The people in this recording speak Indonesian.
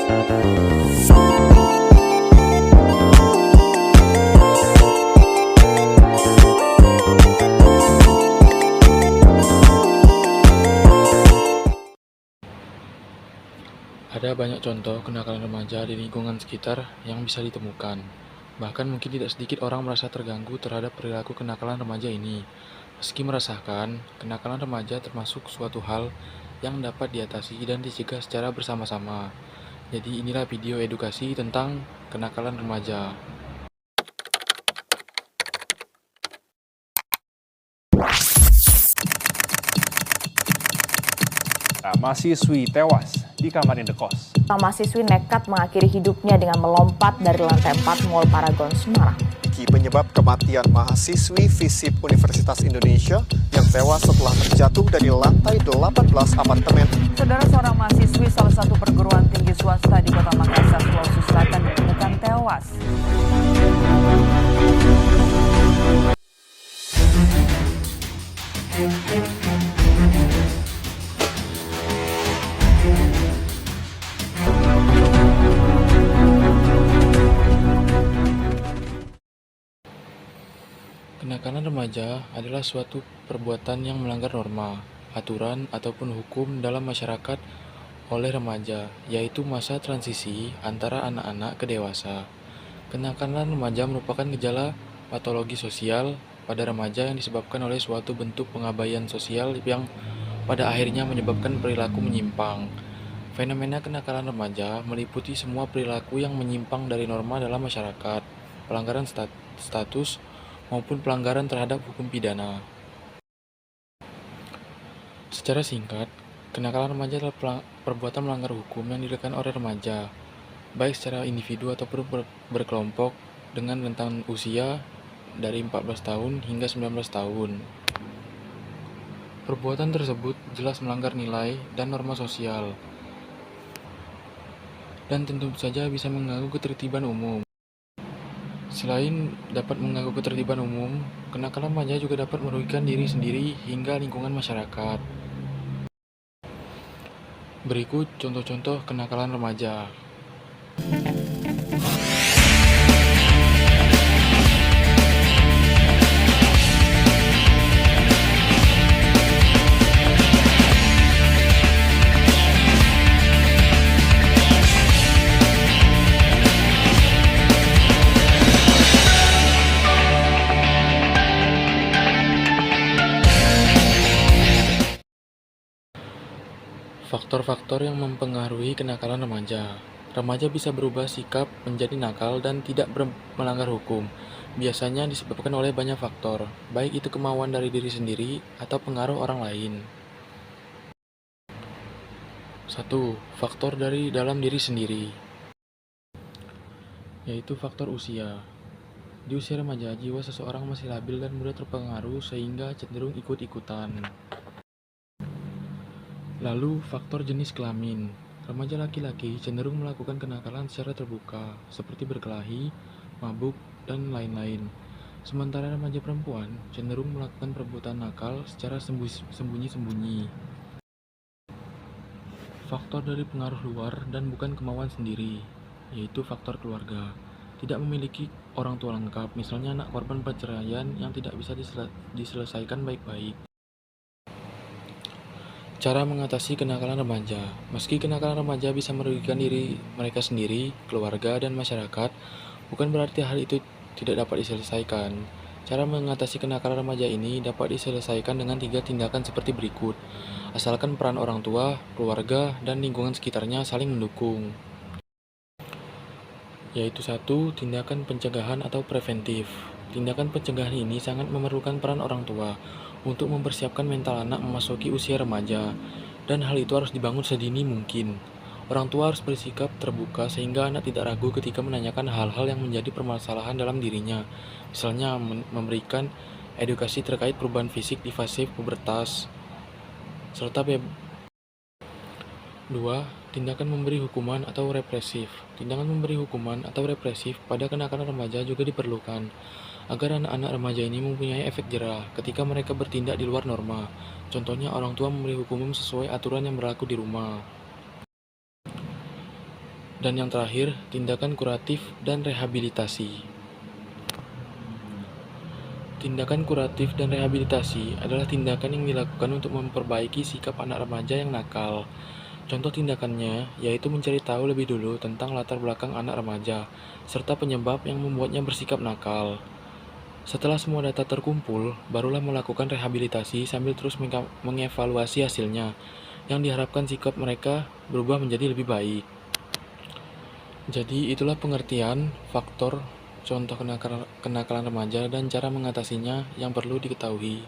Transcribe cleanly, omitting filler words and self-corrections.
Ada banyak contoh kenakalan remaja di lingkungan sekitar yang bisa ditemukan. Bahkan mungkin tidak sedikit orang merasa terganggu terhadap perilaku kenakalan remaja ini. Meski merasakan, kenakalan remaja termasuk suatu hal yang dapat diatasi dan dicegah secara bersama-sama. Jadi inilah video edukasi tentang kenakalan remaja. Mahasiswi tewas di kamar indekos. Mahasiswi nekat mengakhiri hidupnya dengan melompat dari lantai 4 Mall Paragon Semarang. Penyebab kematian mahasiswi FISIP Universitas Indonesia yang tewas setelah terjatuh dari lantai 18 apartemen. Saudara, seorang mahasiswi salah satu perguruan tinggi swasta di Kota Makassar, Sulawesi Selatan ditemukan tewas. Kenakalan remaja adalah suatu perbuatan yang melanggar norma, aturan, ataupun hukum dalam masyarakat oleh remaja, yaitu masa transisi antara anak-anak ke dewasa. Kenakalan remaja merupakan gejala patologi sosial pada remaja yang disebabkan oleh suatu bentuk pengabaian sosial yang pada akhirnya menyebabkan perilaku menyimpang. Fenomena kenakalan remaja meliputi semua perilaku yang menyimpang dari norma dalam masyarakat, pelanggaran status, maupun pelanggaran terhadap hukum pidana. Secara singkat, kenakalan remaja adalah perbuatan melanggar hukum yang dilakukan oleh remaja, baik secara individu ataupun berkelompok dengan rentang usia dari 14 tahun hingga 19 tahun. Perbuatan tersebut jelas melanggar nilai dan norma sosial, dan tentu saja bisa mengganggu ketertiban umum. Selain dapat mengganggu ketertiban umum, kenakalan remaja juga dapat merugikan diri sendiri hingga lingkungan masyarakat. Berikut contoh-contoh kenakalan remaja. Faktor-faktor yang mempengaruhi kenakalan remaja. Remaja bisa berubah sikap menjadi nakal dan tidak melanggar hukum. Biasanya disebabkan oleh banyak faktor, baik itu kemauan dari diri sendiri atau pengaruh orang lain. 1. Faktor dari dalam diri sendiri, yaitu faktor usia. Di usia remaja, jiwa seseorang masih labil dan mudah terpengaruh sehingga cenderung ikut-ikutan. Lalu, faktor jenis kelamin. Remaja laki-laki cenderung melakukan kenakalan secara terbuka, seperti berkelahi, mabuk, dan lain-lain. Sementara remaja perempuan cenderung melakukan perbuatan nakal secara sembunyi-sembunyi. Faktor dari pengaruh luar dan bukan kemauan sendiri, yaitu faktor keluarga. Tidak memiliki orang tua lengkap, misalnya anak korban perceraian yang tidak bisa diselesaikan baik-baik. Cara mengatasi kenakalan remaja. Meski kenakalan remaja bisa merugikan diri mereka sendiri, keluarga, dan masyarakat, bukan berarti hal itu tidak dapat diselesaikan. Cara mengatasi kenakalan remaja ini dapat diselesaikan dengan 3 tindakan seperti berikut, asalkan peran orang tua, keluarga, dan lingkungan sekitarnya saling mendukung. Yaitu 1. Tindakan pencegahan atau preventif. Tindakan pencegahan ini sangat memerlukan peran orang tua untuk mempersiapkan mental anak memasuki usia remaja, dan hal itu harus dibangun sedini mungkin. Orang tua harus bersikap terbuka sehingga anak tidak ragu ketika menanyakan hal-hal yang menjadi permasalahan dalam dirinya, misalnya memberikan edukasi terkait perubahan fisik di fase pubertas, serta 2. Tindakan memberi hukuman atau represif. Tindakan memberi hukuman atau represif pada kenakalan remaja juga diperlukan, agar anak-anak remaja ini mempunyai efek jera ketika mereka bertindak di luar norma. Contohnya, orang tua memberi hukuman sesuai aturan yang berlaku di rumah. Dan yang terakhir, tindakan kuratif dan rehabilitasi. Tindakan kuratif dan rehabilitasi adalah tindakan yang dilakukan untuk memperbaiki sikap anak remaja yang nakal. Contoh tindakannya yaitu mencari tahu lebih dulu tentang latar belakang anak remaja, serta penyebab yang membuatnya bersikap nakal. Setelah semua data terkumpul, barulah melakukan rehabilitasi sambil terus mengevaluasi hasilnya, yang diharapkan sikap mereka berubah menjadi lebih baik. Jadi itulah pengertian faktor contoh kenakalan remaja dan cara mengatasinya yang perlu diketahui.